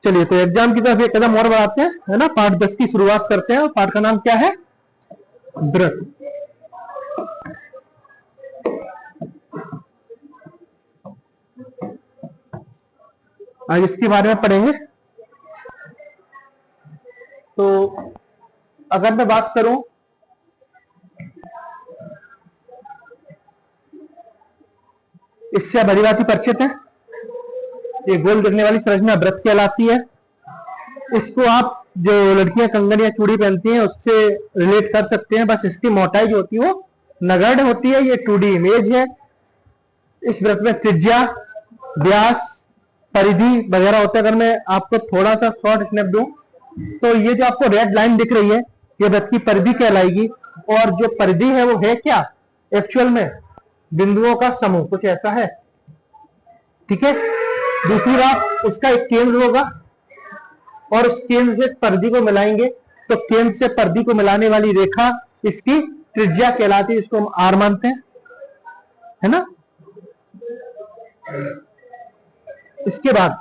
चलिए तो एग्जाम की तरफ एक कदम और बढ़ाते हैं, है ना। पार्ट 10 की शुरुआत करते हैं। पार्ट का नाम क्या है? व्रत। आज इसके बारे में पढ़ेंगे। तो अगर मैं बात करूं, इससे भली भांति परिचित है। ये गोल गिरने वाली संरचना व्रत कहलाती है। इसको आप जो लड़कियां कंगन या चूड़ी पहनती हैं उससे रिलेट कर सकते हैं। बस इसकी मोटाई जो होती है वो नगण्य होती है। ये 2D इमेज है। इस व्रत में त्रिज्या, व्यास, परिधि वगैरह होता है। अगर मैं आपको थोड़ा सा शॉर्ट स्नैप दूं तो ये जो आपको रेड लाइन दिख रही है ये व्रत की परिधि कहलाएगी। और जो परिधि है वो है क्या एक्चुअल में? बिंदुओं का समूह, कुछ ऐसा है। ठीक है। दूसरी बात, उसका एक केंद्र होगा और उस केंद्र से परिधि को मिलाएंगे तो केंद्र से परिधि को मिलाने वाली रेखा इसकी त्रिज्या कहलाती है। इसको हम आर मानते हैं, है ना। इसके बाद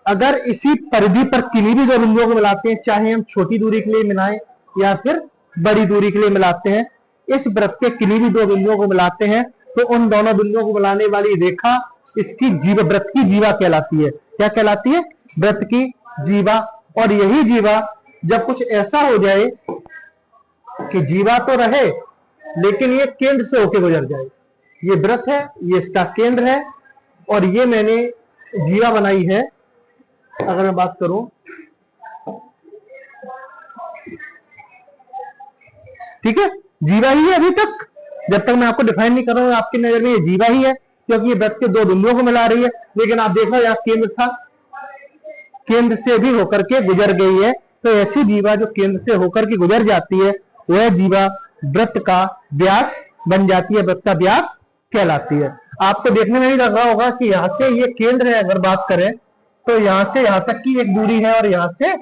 अगर इसी परिधि पर किन्हीं भी दो बिंदुओं को मिलाते हैं, चाहे हम छोटी दूरी के लिए मिलाएं या फिर बड़ी दूरी के लिए मिलाते हैं, इस व्रत के किन्हीं भी दो बिंदुओं को मिलाते हैं तो उन दोनों बिंदुओं को मिलाने वाली रेखा इसकी व्रत की जीवा कहलाती है। क्या कहलाती है? व्रत की जीवा। और यही जीवा जब कुछ ऐसा हो जाए कि जीवा तो रहे लेकिन ये केंद्र से होकर गुजर जाए, ये व्रत है, ये इसका केंद्र है और ये मैंने जीवा बनाई है। अगर मैं बात करूं, ठीक है, जीवा ही है अभी तक। जब तक मैं आपको डिफाइन नहीं कर रहा हूं आपकी नजर में ये जीवा ही है, क्योंकि ये व्रत के दो बिंदुओं को मिला रही है। लेकिन आप देखो यहाँ केंद्र था, केंद्र से भी होकर के गुजर गई है। तो ऐसी जीवा जो केंद्र से होकर के गुजर जाती है वह जीवा व्रत का व्यास बन जाती है, व्रत का व्यास कहलाती है। आपको देखने में नहीं लग रहा होगा कि यहां से ये केंद्र है। अगर बात करें तो यहां से यहां तक की एक दूरी है और यहां से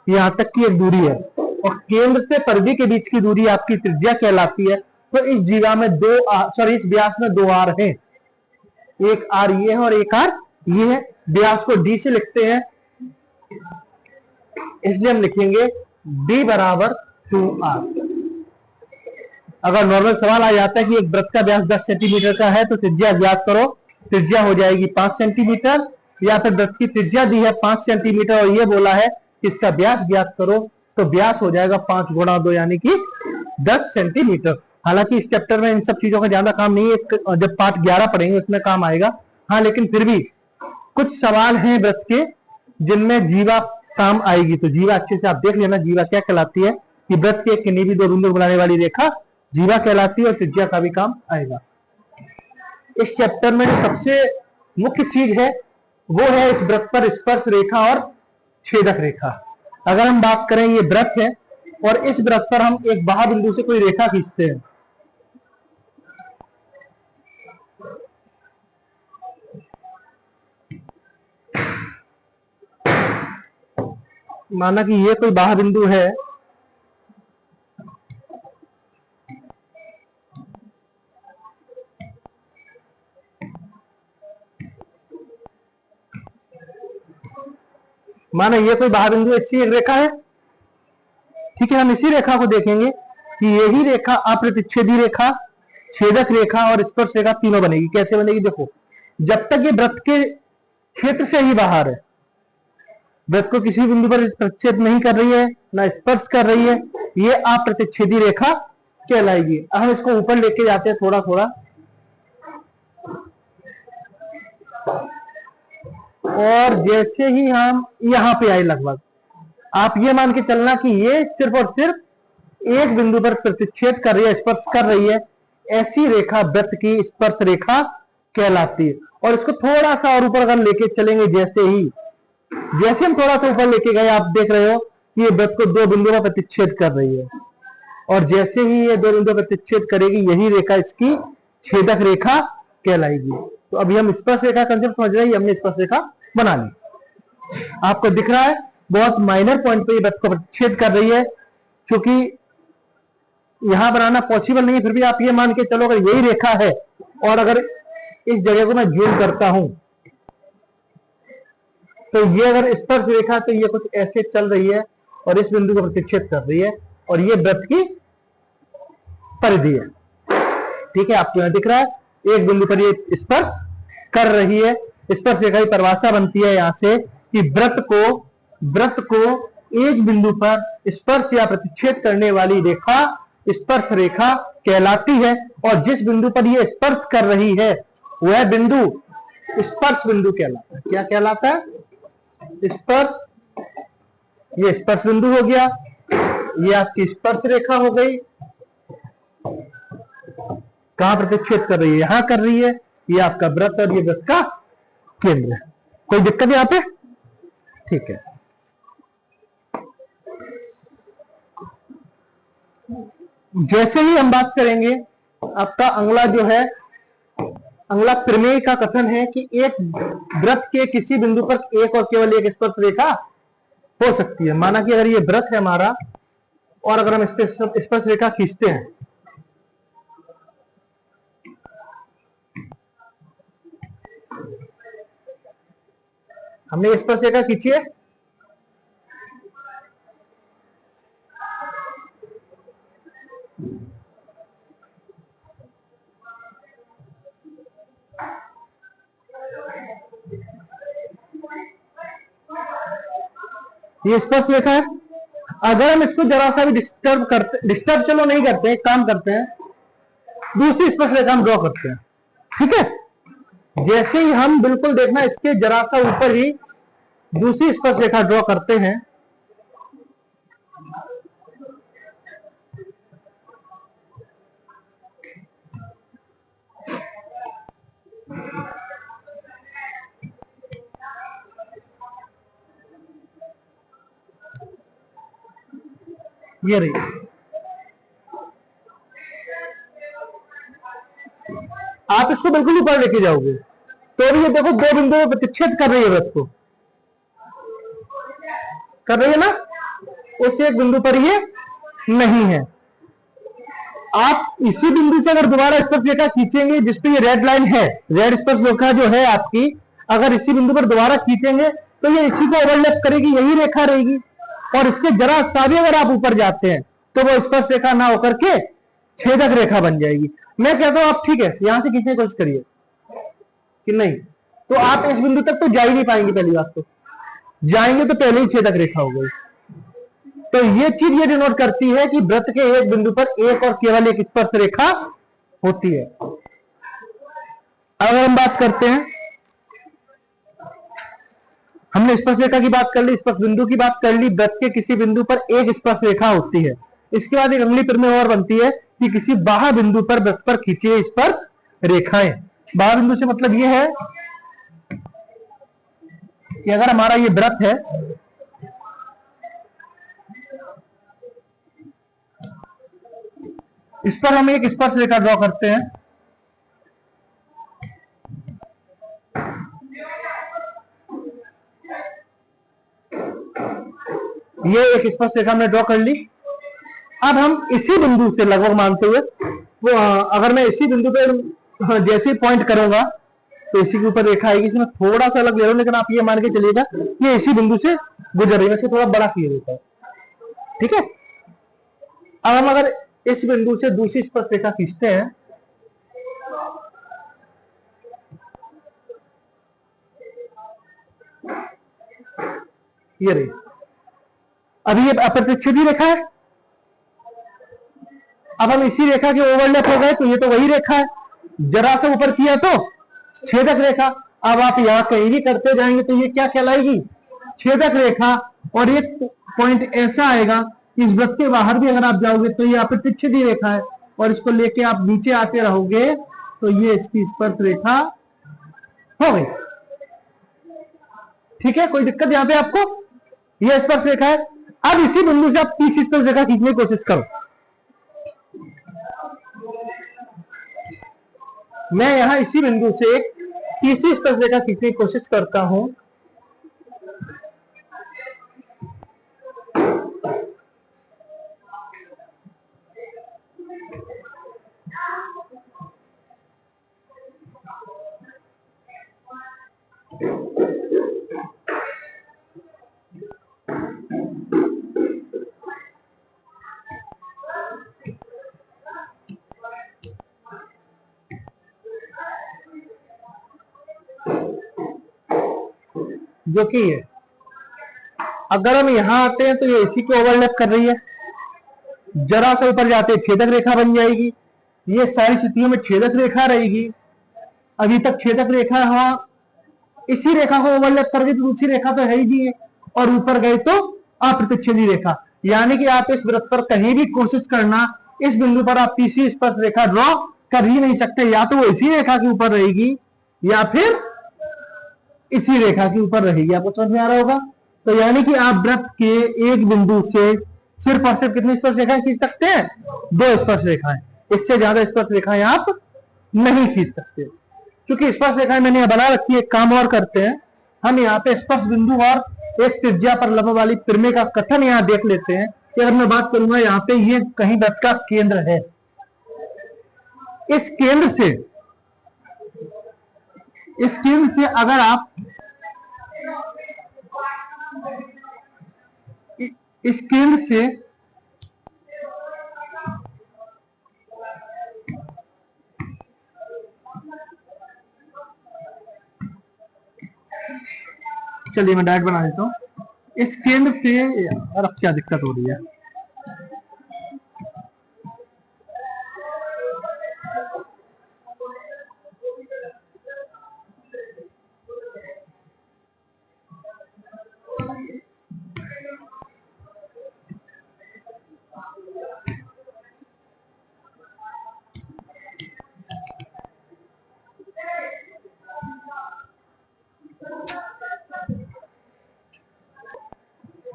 यहां तक की एक दूरी है और केंद्र से परिधि के बीच की दूरी आपकी त्रिज्या कहलाती है। तो इस जीवा में इस व्यास में दो आर हैं, एक आर ये है और एक आर ये है। व्यास को डी से लिखते हैं, इसलिए हम लिखेंगे d बराबर 2r। अगर नॉर्मल सवाल आ जाता है कि एक व्रत का व्यास 10 सेंटीमीटर का है तो त्रिज्या ज्ञात करो, त्रिज्या हो जाएगी 5 सेंटीमीटर। या फिर व्रत की त्रिज्या दी है 5 सेंटीमीटर और ये बोला है कि इसका व्यास ज्ञात करो, तो व्यास हो जाएगा 5 गुणा 2 यानी कि 10 सेंटीमीटर। हालांकि इस चैप्टर में इन सब चीजों का ज्यादा काम नहीं है, जब पार्ट 11 पढ़ेंगे उसमें काम आएगा। हाँ, लेकिन फिर भी कुछ सवाल हैं व्रत के जिनमें जीवा काम आएगी। तो जीवा अच्छे से आप देख लेना, जीवा क्या कहलाती है कि व्रत के किन्हीं भी दो बिंदु को मिलाने वाली रेखा जीवा कहलाती है और त्रिज्या का भी काम आएगा। इस चैप्टर में जो सबसे मुख्य चीज है वो है इस व्रत पर स्पर्श रेखा और छेदक रेखा। अगर हम बात करें, ये व्रत है और इस व्रत पर हम एक बाह्य बिंदु से कोई रेखा खींचते हैं, माना कि ये कोई बाह्य बिंदु है, माना ये कोई बाह्य बिंदु, ऐसी एक रेखा है। ठीक है, हम इसी रेखा को देखेंगे कि यही रेखा अप्रतिच्छेदी रेखा, छेदक रेखा और स्पर्श रेखा तीनों बनेगी। कैसे बनेगी? देखो, जब तक ये व्रत के क्षेत्र से ही बाहर है, व्रत को किसी बिंदु पर प्रतिच्छेद नहीं कर रही है, ना स्पर्श कर रही है, ये अप्रतिच्छेदी रेखा कहलाएगी। अब हम इसको ऊपर लेके जाते हैं थोड़ा थोड़ा, और जैसे ही हम यहां पे आए लगभग, आप ये मान के चलना कि ये सिर्फ और सिर्फ एक बिंदु पर प्रतिच्छेद कर रही है, स्पर्श कर रही है। ऐसी रेखा व्रत की स्पर्श रेखा कहलाती है। और इसको थोड़ा सा और ऊपर अगर लेके चलेंगे, जैसे हम थोड़ा सा ऊपर लेके गए, आप देख रहे हो कि ये व्रत को दो बिंदुओं पर प्रतिच्छेद कर रही है और जैसे ही ये दो बिंदुओं पर प्रतिच्छेद करेगी यही रेखा इसकी छेदक रेखा कहलाएगी। तो अभी हम स्पर्श रेखा कंसेप्ट समझ रहे हैं, हमने स्पर्श रेखा बना ली। आपको दिख रहा है बहुत माइनर पॉइंट पे ये व्रत को प्रतिच्छेद कर रही है। क्योंकि यहां बनाना पॉसिबल नहीं है, फिर भी आप ये मान के चलो अगर यही रेखा है और अगर इस जगह को मैं जूम करता हूं तो ये अगर स्पर्श रेखा तो ये कुछ ऐसे चल रही है और इस बिंदु को प्रतिच्छेद कर रही है और ये वृत्त की परिधि है। ठीक है, आपको यहां दिख रहा है एक बिंदु पर ये स्पर्श कर रही है। स्पर्श रेखा की परिभाषा बनती है यहां से कि वृत्त को एक बिंदु पर स्पर्श या प्रतिच्छेद करने वाली रेखा स्पर्श रेखा कहलाती है और जिस बिंदु पर ये स्पर्श कर रही है वह बिंदु स्पर्श बिंदु कहलाता है। क्या कहलाता है? स्पर्श। ये स्पर्श बिंदु हो गया, ये आपकी स्पर्श रेखा हो गई। कहां प्रतिच्छेद कर रही है? यहां कर रही है। ये आपका वृत्त और ये वृत्त का केंद्र है। कोई दिक्कत यहां पे? ठीक है। जैसे ही हम बात करेंगे आपका अगला जो है, अगला प्रमेय का कथन है कि एक वृत्त के किसी बिंदु पर एक और केवल एक स्पर्श रेखा हो सकती है। माना कि अगर ये वृत्त है हमारा और अगर हम इस पे स्पर्श रेखा खींचते हैं, हमने स्पर्श रेखा खींची है, ये स्पर्श रेखा है। अगर हम इसको जरा सा भी डिस्टर्ब चलो नहीं करते, काम करते हैं, दूसरी स्पर्श रेखा हम ड्रॉ करते हैं। ठीक है, जैसे ही हम बिल्कुल देखना इसके जरा सा ऊपर ही दूसरी स्पर्श रेखा ड्रॉ करते हैं, ये रही, आप इसको बिल्कुल ऊपर लेके जाओगे तो भी ये देखो दो बिंदुओं पर प्रतिच्छेद कर रही है, वृत्त को कर रही है ना, उस एक बिंदु पर ये नहीं है। आप इसी बिंदु से अगर दोबारा स्पर्श रेखा खींचेंगे जिसपे ये रेड लाइन है, रेड स्पर्श रेखा जो है आपकी, अगर इसी बिंदु पर दोबारा खींचेंगे तो ये इसी को ओवरलैप करेगी, यही रेखा रहेगी। और इसके जरा सा भी अगर आप ऊपर जाते हैं तो वो स्पर्श रेखा ना होकर के छेदक रेखा बन जाएगी। मैं कहता हूं आप ठीक है यहां से खींचने की कोशिश करिए कि नहीं, तो आप इस बिंदु तक तो जा ही नहीं पाएंगे। पहली बात तो जाएंगे तो पहले ही छेदक रेखा हो गई। तो ये चीज ये डिनोट करती है कि वृत्त के एक बिंदु पर एक और केवल एक स्पर्श रेखा होती है। अगर हम बात करते हैं, हमने स्पर्श रेखा की बात कर ली, स्पर्श बिंदु की बात कर ली, वृत्त के किसी बिंदु पर एक स्पर्श रेखा होती है। इसके बाद एक अगली प्रमेय और बनती है कि किसी बाह्य बिंदु पर वृत्त पर खींची स्पर्श रेखाएं। बाह्य बिंदु से मतलब यह है कि अगर हमारा ये वृत्त है, इस पर हम एक स्पर्श रेखा ड्रॉ करते हैं, ये एक स्पर्श रेखा हमने ड्रॉ कर ली। अब हम इसी बिंदु से लगभग मानते हुए वो अगर मैं इसी बिंदु पे जैसे पॉइंट करूंगा तो इसी के ऊपर रेखा आएगी। इसमें थोड़ा सा अलग ले रहा हूं लेकिन आप ये मान के चलिएगा ये इसी बिंदु से गुजर रही है, वैसे थोड़ा बड़ा किया देता है। ठीक है, अब हम अगर इस बिंदु से दूसरी स्पर्श रेखा खींचते हैं, ये रही, अभी ये अप्रतिच्छेद रेखा है। अब हम इसी रेखा के ओवरलैप हो गए तो ये तो वही रेखा है, जरा सा ऊपर किया तो छेदक रेखा। अब आप यहां कहीं भी करते जाएंगे तो ये क्या कहलाएगी? छेदक रेखा। और एक पॉइंट ऐसा आएगा कि इस वृत्त के बाहर भी अगर आप जाओगे तो ये अप्रतिच्छेद रेखा है और इसको लेके आप नीचे आते रहोगे तो ये इसकी स्पर्श रेखा हो गई। ठीक है, कोई दिक्कत यहां पे आपको? ये स्पर्श रेखा है। अब इसी बिंदु से आप तीसरी स्पर्श रेखा खींचने की कोशिश करो। मैं यहां इसी बिंदु से एक तीसरी स्पर्श रेखा खींचने की कोशिश करता हूं, जो कि ये, अगर हम यहां आते हैं तो ये इसी को ओवरलैप कर रही है, जरा सा ऊपर जाते छेदक रेखा बन जाएगी, ये सारी स्थितियों में छेदक रेखा रहेगी। अभी तक छेदक रेखा वहां इसी रेखा को ओवरलैप कर गई तो दूसरी रेखा तो है ही नहीं है, और ऊपर गए तो अप्रतिच्छेदी रेखा, यानी कि आप इस वृत्त पर कहीं भी कोशिश करना, इस बिंदु पर आप तीसरी स्पर्श रेखा ड्रॉ कर ही नहीं सकते, या तो वो इसी रेखा के ऊपर रहेगी या फिर इसी रेखा के ऊपर रहेगी। आपको समझ में आ रहा होगा? तो यानी कि आप वृत्त के एक बिंदु से सिर्फ और सिर्फ कितनी स्पर्श रेखाएं खींच सकते हैं? 2 स्पर्श रेखाएं, इससे ज्यादा स्पर्श रेखाएं आप नहीं खींच सकते। क्योंकि स्पर्श रेखाएं मैंने यहां बना रखी है, एक काम और करते हैं, हम यहाँ पे स्पर्श बिंदु और एक त्रिज्या पर लंब वाली त्रिमे का कथन यहाँ देख लेते हैं। कि अगर मैं बात करूंगा यहाँ पे ये कहीं वृत्त का केंद्र है, इस केंद्र से अगर आप इस केंद्र से चलिए मैं डायरेक्ट बना देता हूं, इस केंद्र से, और अब क्या दिक्कत हो रही है,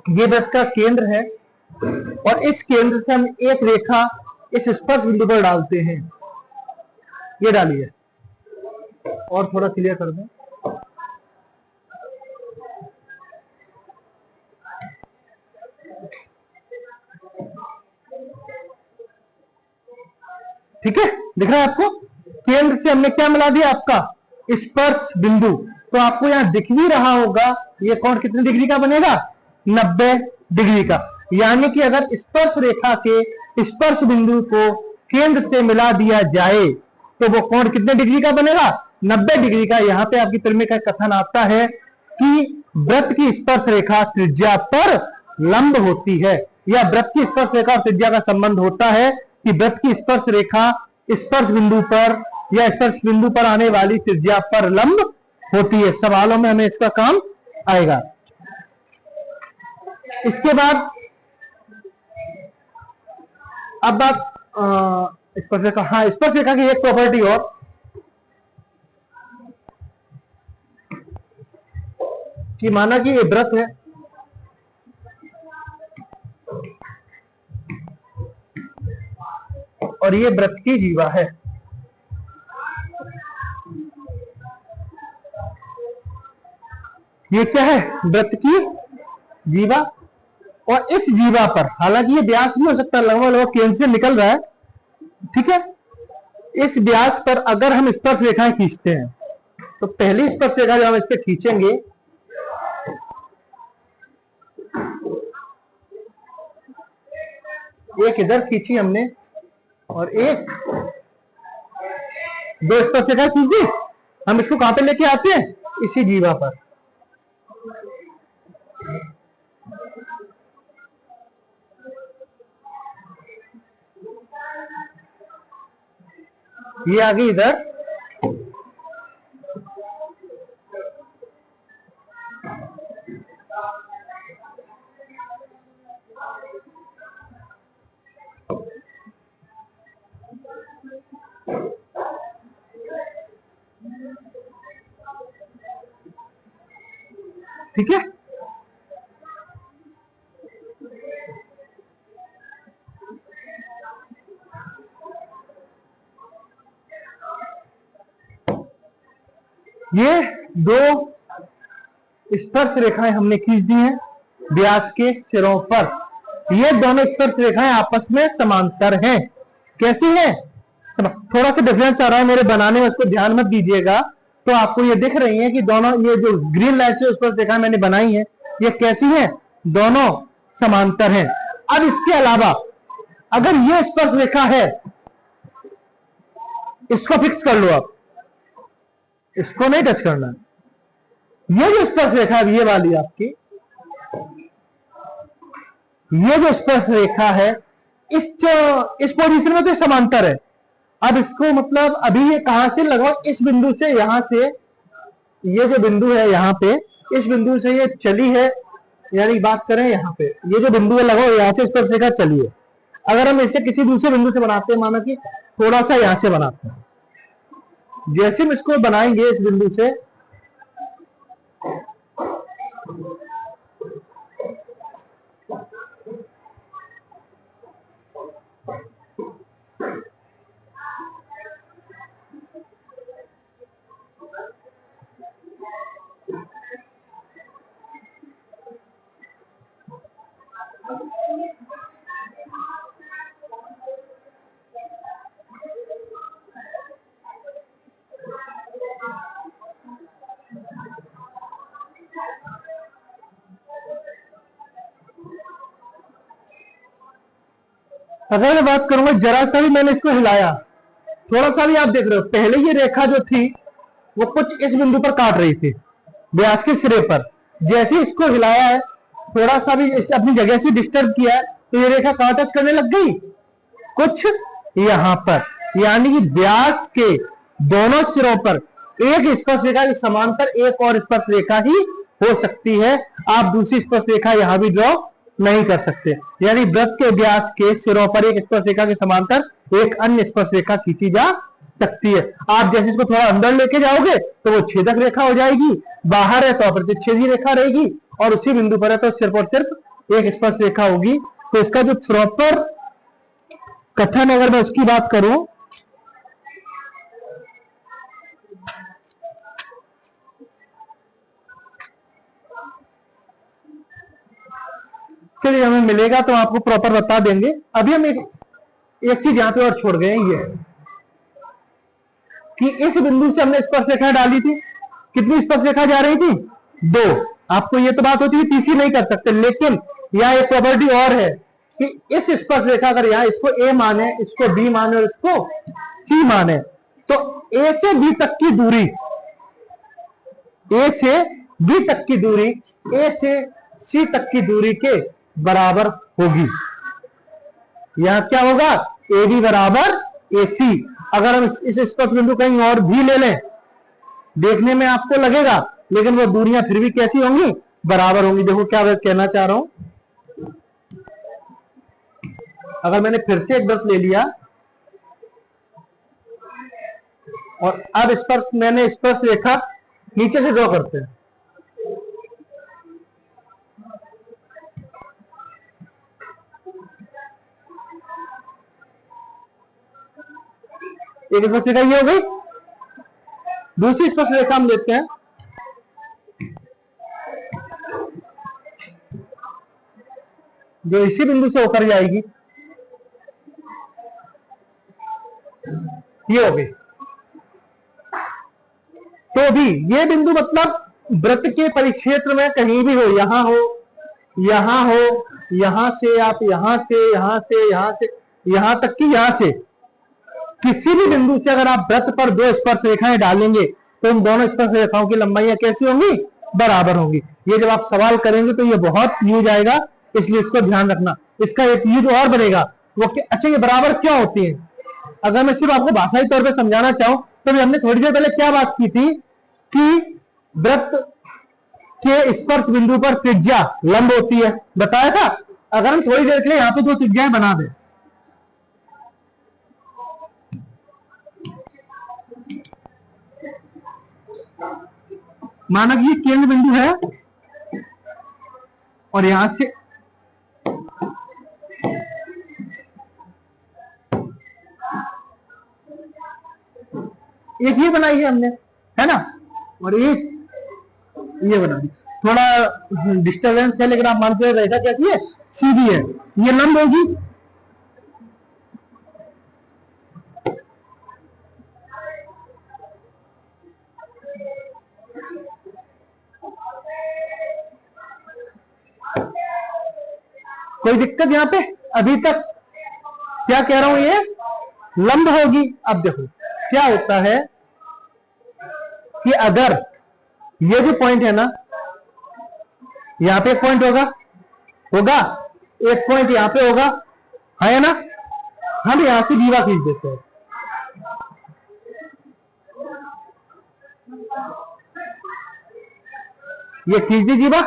ये वृत्त का केंद्र है और इस केंद्र से हम एक रेखा इस स्पर्श बिंदु पर डालते हैं। ये डालिए और थोड़ा क्लियर कर दें। ठीक है, दिख रहा है आपको? केंद्र से हमने क्या मिला दिया? आपका स्पर्श बिंदु। तो आपको यहां दिख भी रहा होगा ये कोण कितने डिग्री का बनेगा? 90 डिग्री का। यानी कि अगर स्पर्श रेखा के स्पर्श बिंदु को केंद्र से मिला दिया जाए तो वो कोण कितने डिग्री का बनेगा? 90 डिग्री का। यहां पे आपकी त्रिमे का कथन आता है कि वृत्त की स्पर्श रेखा त्रिज्या पर लंब होती है, या वृत्त की स्पर्श रेखा और त्रिज्या का संबंध होता है कि वृत्त की स्पर्श रेखा स्पर्श बिंदु पर या स्पर्श बिंदु पर आने वाली त्रिज्या पर लंब होती है। सवालों में हमें इसका काम आएगा। इसके बाद अब बात स्पर्श रेखा, हाँ स्पर्श रेखा की एक प्रॉपर्टी और, कि माना कि ये वृत्त है और ये वृत्त की जीवा है। ये क्या है? वृत्त की जीवा। और इस जीवा पर, हालांकि ये व्यास भी हो सकता है, लगभग केंद्र से निकल रहा है, ठीक है, इस व्यास पर अगर हम स्पर्श रेखाएं खींचते हैं तो पहली स्पर्श रेखा जब हम इस पर खींचेंगे, एक इधर खींची हमने और एक, 2 स्पर्श रेखा खींच दी, हम इसको कहां पे लेके आते हैं? इसी जीवा पर। ये आ गई इधर, ठीक है। ये 2 स्पर्श रेखाएं हमने खींच दी हैं व्यास के सिरों पर। ये दोनों स्पर्श रेखाएं आपस में समांतर हैं। कैसी हैं? थोड़ा सा डिफरेंस आ रहा है मेरे बनाने में, उसको ध्यान मत दीजिएगा। तो आपको ये दिख रही है कि दोनों, ये जो ग्रीन लाइन से स्पर्श रेखाएं मैंने बनाई है, ये कैसी हैं? दोनों समांतर हैं। अब इसके अलावा अगर ये स्पर्श रेखा है, इसको फिक्स कर लो आप, इसको नहीं टच करना। ये जो स्पर्श रेखा है, ये वाली आपकी, ये जो स्पर्श रेखा है इस पोजीशन में तो समांतर है। अब इसको मतलब अभी ये कहां से लगाओ, इस बिंदु से, यहां से, ये जो बिंदु है यहां पे, इस बिंदु से ये चली है, यानी बात करें यहां पे, ये जो बिंदु है लगाओ, यहां से स्पर्श रेखा चली है। अगर हम इसे किसी दूसरे बिंदु से बनाते हैं, माना कि थोड़ा सा यहां से बनाते हैं, जैसे हम इसको बनाएंगे इस बिंदु से, अगर मैं बात करूंगा, जरा सा भी मैंने इसको हिलाया, थोड़ा सा भी, आप देख रहे हो पहले ये रेखा जो थी वो कुछ इस बिंदु पर काट रही थी, व्यास के सिरे पर। जैसे ही इसको हिलाया है, थोड़ा सा भी अपनी जगह से डिस्टर्ब किया है, तो ये रेखा कहां टच करने लग गई, कुछ यहां पर। यानी कि व्यास के दोनों सिरों पर एक स्पर्श रेखा के समांतर एक और स्पर्श रेखा ही हो सकती है। आप दूसरी स्पर्श रेखा यहां भी ड्रॉ नहीं कर सकते। यानी वृत्त के व्यास के सिरों पर एक स्पर्श रेखा के समांतर एक अन्य स्पर्श रेखा खींची जा सकती है। आप जैसे इसको थोड़ा अंदर लेके जाओगे तो वो छेदक रेखा हो जाएगी, बाहर है तो प्रतिच्छेदी रेखा रहेगी, और उसी बिंदु पर है तो सिर्फ और सिर्फ एक स्पर्श रेखा होगी। तो इसका जो प्रॉपर कथन, अगर मैं उसकी बात करूं, चलिए हमें मिलेगा तो आपको प्रॉपर बता देंगे। अभी हम एक चीज यहां पे और छोड़ गए, ये कि इस बिंदु से हमने स्पर्श रेखा डाली थी, कितनी स्पर्श रेखा जा रही थी, 2। आपको ये तो बात होती है तीसरी नहीं कर सकते, लेकिन यहां एक प्रॉपर्टी और है कि इस स्पर्श रेखा अगर यहां इसको ए माने, इसको बी माने और इसको सी माने, तो ए से बी तक की दूरी, ए से बी तक की दूरी ए से सी तक की दूरी के बराबर होगी। यहां क्या होगा, ए बी बराबर ए सी। अगर हम इस स्पर्श बिंदु कहीं और भी ले लें, देखने में आपको लगेगा, लेकिन वो दूरियां फिर भी कैसी होंगी, बराबर होंगी। देखो क्या मैं कहना चाह रहा हूं, अगर मैंने फिर से एक वृत्त ले लिया और अब स्पर्श, मैंने स्पर्श रेखा नीचे से ड्रॉ करते हैं, एक स्पर्श रेखा ये हो गई। दूसरी स्पर्श रेखा हम लेते हैं, जो इसी बिंदु से होकर जाएगी, ये हो गई। तो भी ये बिंदु मतलब वृत्त के परिक्षेत्र में कहीं भी हो, यहां हो, यहां हो, यहां से आप यहां से, यहां से, यहां से, यहां तक कि यहां से किसी भी बिंदु से अगर आप वृत्त पर 2 स्पर्श रेखाएं डालेंगे तो उन दोनों स्पर्श रेखाओं की लंबाइयां कैसी होंगी, बराबर होंगी। ये जब आप सवाल करेंगे तो ये बहुत यूज आएगा, इसलिए इसको ध्यान रखना। इसका एक यूज और बनेगा, वो अच्छा ये बराबर क्यों होती है। अगर मैं सिर्फ आपको भाषाई तौर पर समझाना चाहूं तो हमने थोड़ी देर पहले क्या बात की थी कि वृत्त के स्पर्श बिंदु पर त्रिज्या लंब होती है, बताया था। अगर हम थोड़ी देर के लिए यहां पे 2 त्रिज्याएं बना दें, माना कि ये केंद्र बिंदु है और यहां से एक ये बनाई है हमने, है ना, और एक ये बना दी। थोड़ा डिस्टर्बेंस है लेकिन आप मानते हो रेखा कैसी है, सीधी है, ये लंब होगी। कोई दिक्कत यहां पे अभी तक, क्या कह रहा हूं, ये लंब होगी। अब देखो क्या होता है कि अगर ये जो पॉइंट है ना, यहां पे एक पॉइंट होगा, होगा एक पॉइंट यहां पे होगा, है ना। हम यहां से जीवा खींच देते हैं, ये खींच दी जीवा।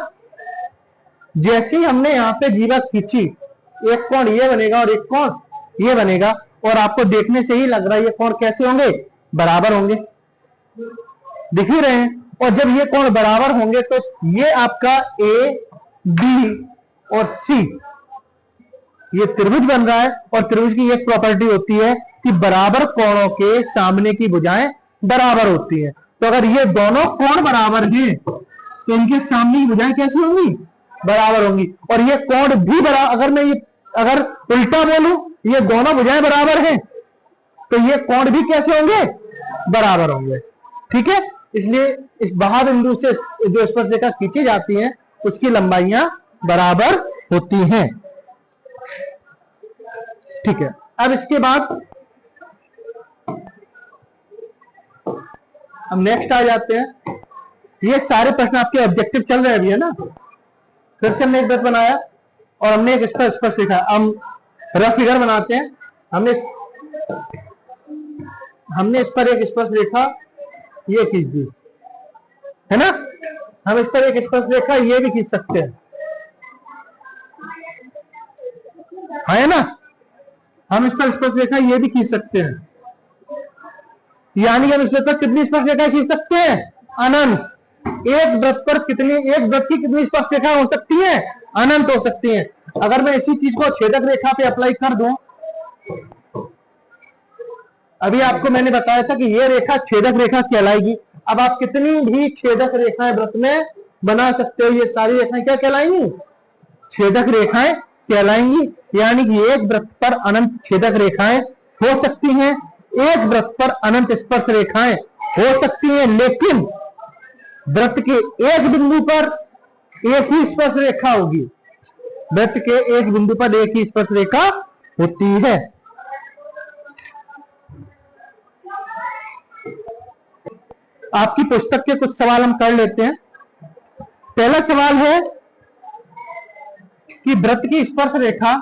जैसे ही हमने यहां पे जीवा खींची, एक कोण ये बनेगा और एक कोण ये बनेगा, और आपको देखने से ही लग रहा है ये कोण कैसे होंगे, बराबर होंगे, दिख ही रहे हैं। और जब ये कोण बराबर होंगे तो ये आपका ए बी और सी ये त्रिभुज बन रहा है। और त्रिभुज की एक प्रॉपर्टी होती है कि बराबर कोणों के सामने की भुजाएं बराबर होती है। तो अगर ये दोनों कोण बराबर हैं तो इनके सामने की भुजाएं कैसी होंगी, बराबर होंगी। और ये कोण भी बराबर, अगर मैं ये अगर उल्टा बोलूं, ये दोनों भुजाएं बराबर हैं तो ये कोण भी कैसे होंगे, बराबर होंगे। ठीक है, इसलिए इस बाह्य बिंदु से जो स्पर्शरेखा खींची जाती है उसकी लंबाइयां बराबर होती हैं। ठीक है, अब इसके बाद हम नेक्स्ट आ जाते हैं। ये सारे प्रश्न आपके ऑब्जेक्टिव चल रहे हैं अभी, है ना। फिर से हमने एक वृत्त बनाया और हमने एक स्पर्शरेखा, हम रफ फिगर बनाते हैं। हमने इस पर एक स्पर्शरेखा ये खींच दी, है ना। हम इस पर एक स्पर्शरेखा ये भी खींच सकते हैं, है ना। हम इस पर स्पर्शरेखा ये भी खींच सकते हैं, यानी हम इस पर कितनी स्पर्शरेखा खींच सकते हैं, अनंत। एक वृत्त पर कितनी, एक वृत्त की कितनी स्पर्शरेखा हो सकती है, अनंत हो सकती है। अगर मैं इसी चीज को छेदक रेखा पे अप्लाई कर दूं, अभी आपको मैंने बताया था कि ये रेखा छेदक रेखा कहलाएगी। अब आप कितनी भी छेदक रेखाएं वृत्त में बना सकते हो, ये सारी रेखाएं क्या कहलाएंगी, छेदक रेखाएं कहलाएंगी। यानी कि एक वृत्त पर अनंत छेदक रेखाएं हो सकती हैं, एक वृत्त पर अनंत स्पर्श रेखाएं हो सकती हैं, लेकिन वृत्त के एक बिंदु पर एक ही स्पर्श रेखा होगी, वृत्त के एक बिंदु पर एक ही स्पर्श रेखा होती है। आपकी पुस्तक के कुछ सवाल हम कर लेते हैं। पहला सवाल है कि वृत्त की स्पर्श रेखा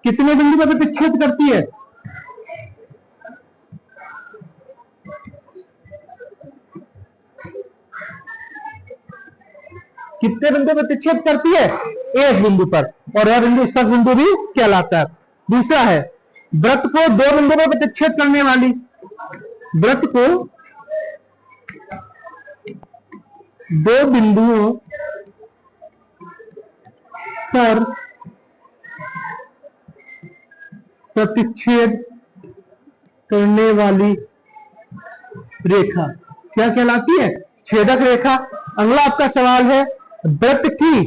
कितने बिंदु पर प्रतिच्छेद करती है, कितने बिंदु पर प्रतिच्छेद करती है, एक बिंदु पर, और यह बिंदु स्पर्श बिंदु भी कहलाता है। दूसरा है वृत्त को दो बिंदु पर प्रतिच्छेद करने वाली, वृत्त को दो बिंदुओं पर प्रतिच्छेद करने वाली रेखा क्या कहलाती है, छेदक रेखा। अगला आपका सवाल है वृत्त की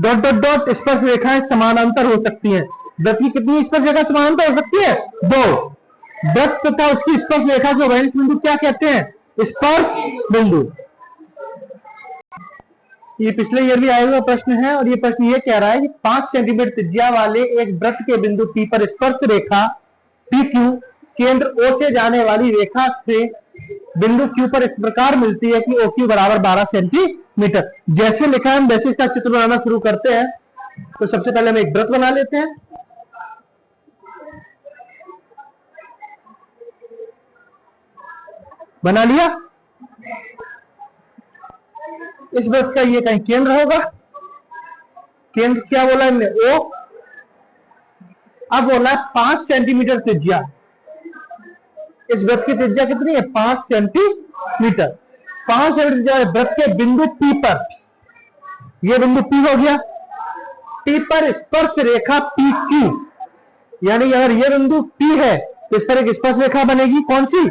डॉट डॉट डॉट स्पर्श रेखाएं समानांतर हो सकती हैं। वृत्त की कितनी स्पर्श रेखा समानांतर हो सकती है, दो। वृत्त तथा उसकी स्पर्श रेखा को वैनिश बिंदु क्या कहते हैं, स्पर्श बिंदु। ये पिछले ईयर भी आया हुआ प्रश्न है, और ये प्रश्न ये कह रहा है कि 5 सेंटीमीटर त्रिज्या वाले एक वृत्त के बिंदु P पर स्पर्श रेखा PQ केंद्र O से जाने वाली रेखा से बिंदु Q पर इस प्रकार मिलती है कि OQ बराबर 12 सेंटीमीटर। जैसे लिखा है हम वैसे इसका चित्र बनाना शुरू करते हैं। तो सबसे पहले हम एक वृत्त बना लेते हैं। बना लिया। इस वृत्त का ये कहीं केंद्र होगा, केंद्र क्या बोला हमने, O। अब बोला 5 सेंटीमीटर त्रिज्या, इस वृत्त की त्रिज्या कितनी है, 5 सेंटीमीटर। 5 सेंटीमीटर वृत्त के बिंदु P पर, यह बिंदु P हो गया, P पर स्पर्श रेखा PQ, यानी अगर यह बिंदु P है तो इस पर एक स्पर्श रेखा बनेगी, कौन सी,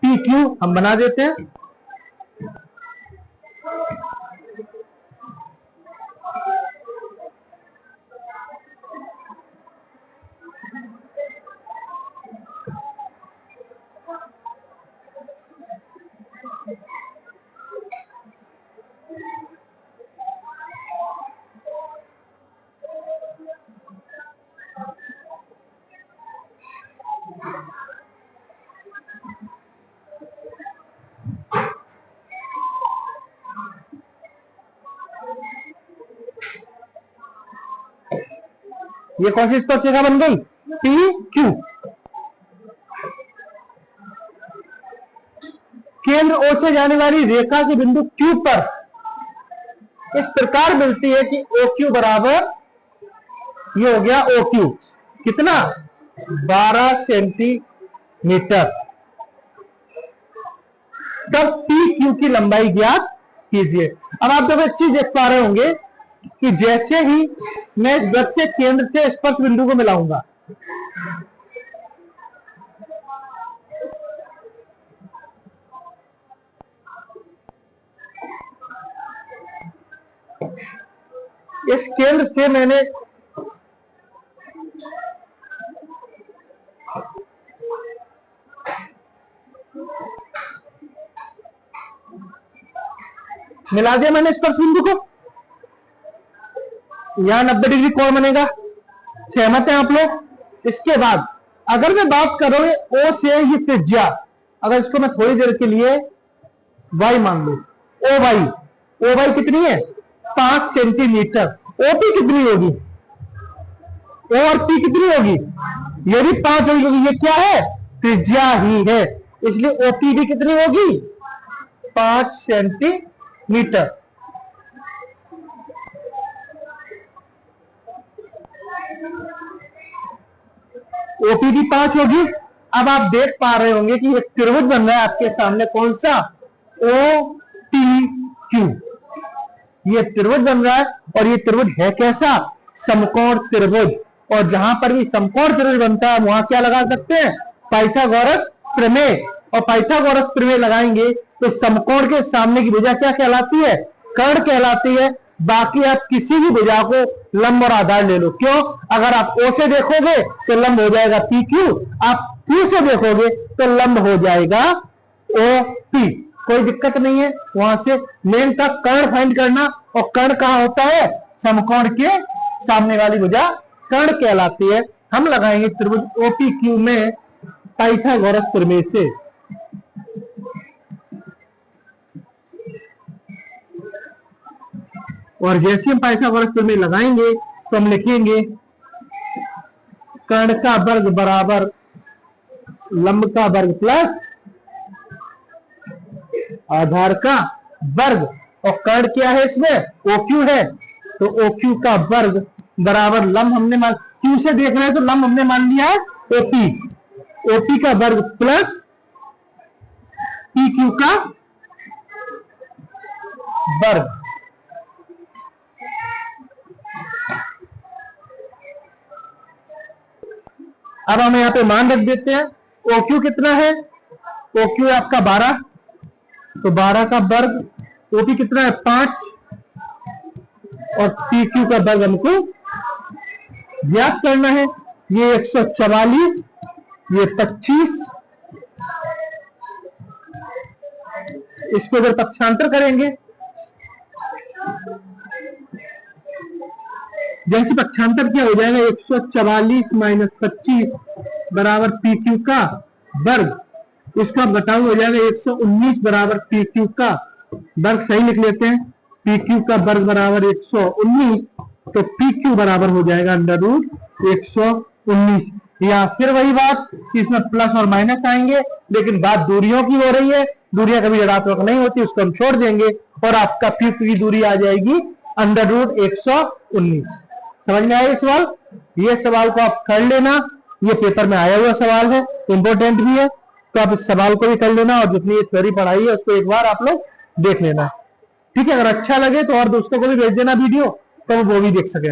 PQ। हम बना देते हैं। ये कौन सी स्पर्शरेखा बन गई? P Q. केंद्र ओ से जाने वाली रेखा से बिंदु क्यू पर इस प्रकार मिलती है कि ओ क्यू बराबर, ये हो गया ओ क्यू, कितना? 12 सेंटीमीटर। तब पी क्यू की लंबाई ज्ञात कीजिए। अब आप जब एक चीज देख पा रहे होंगे कि जैसे ही मैं इस वृत्त के केंद्र से स्पर्श बिंदु को मिलाऊंगा, इस केंद्र से मैंने मिला दिया, मैंने स्पर्श बिंदु को, यहां 90 डिग्री कोण बनेगा। सहमत हैं आप लोग? इसके बाद अगर मैं बात करूं ओ से ये त्रिज्या, अगर इसको मैं थोड़ी देर के लिए वाई मान लू, ओ वाई कितनी है? 5 सेंटीमीटर। ओपी कितनी होगी? ओ और पी कितनी होगी? ये भी 5 होगी। ये क्या है? त्रिज्या ही है, इसलिए ओपी भी कितनी होगी? 5 सेंटीमीटर। ओपी भी 5 होगी। अब आप देख पा रहे होंगे कि एक त्रिभुज बन रहा है आपके सामने, कौन सा? O P Q. ये त्रिभुज बन रहा है, और ये त्रिभुज है कैसा? समकोण त्रिभुज। और जहां पर भी समकोण त्रिभुज बनता है वहां क्या लगा सकते हैं? पाइथागोरस प्रमेय। और पाइथागोरस प्रमेय लगाएंगे तो समकोण के सामने की भुजा क्या कहलाती है? कर्ण कहलाती है। बाकी आप किसी भी भुजा को लंब और आधार ले लो। क्यों? अगर आप ओ से देखोगे तो लंब हो जाएगा पी क्यू, आप क्यू से देखोगे तो लंब हो जाएगा ओ पी। कोई दिक्कत नहीं है। वहां से मेन था कर्ण फाइंड करना, और कर्ण कहां होता है? समकोण के सामने वाली भुजा कर्ण कहलाती है। हम लगाएंगे त्रिभुज ओपी क्यू में पाइथागोरस प्रमेय से। और जैसे हम पाइथागोरस प्रमेय लगाएंगे तो हम लिखेंगे कर्ण का वर्ग बराबर लंब का वर्ग प्लस आधार का वर्ग। और कर्ण क्या है इसमें? OQ है, तो OQ का वर्ग बराबर लंब हमने मान, क्यू से देख रहे हैं तो लंब हमने मान लिया है OP का वर्ग प्लस PQ का वर्ग। अब हम यहां पे मान रख देते हैं। OQ कितना है? OQ है आपका 12, तो 12 का वर्ग। OP कितना है? 5, और PQ का वर्ग हमको ज्ञात करना है। ये 144, ये 25, इसको अगर पक्षांतर करेंगे, जैसे पक्षांतर क्या हो जाएगा? 144 माइनस 25 बराबर PQ का वर्ग। इसका घटाव हो जाएगा 119 बराबर PQ का वर्ग। सही लिख लेते हैं, PQ का वर्ग बराबर 119, तो PQ बराबर हो जाएगा √119। या फिर वही बात कि इसमें प्लस और माइनस आएंगे, लेकिन बात दूरियों की हो रही है, दूरियां कभी ऋणात्मक नहीं होती, उसको हम छोड़ देंगे और आपका PQ की दूरी आ जाएगी √119। समझ में आया ये सवाल? ये सवाल को आप कर लेना, ये पेपर में आया हुआ सवाल है, इंपोर्टेंट भी है, तो आप इस सवाल को भी कर लेना और जितनी ये थ्योरी पढ़ाई है उसको एक बार आप लोग देख लेना। ठीक है? अगर अच्छा लगे तो और दोस्तों को भी भेज देना वीडियो, तो वो भी देख सके।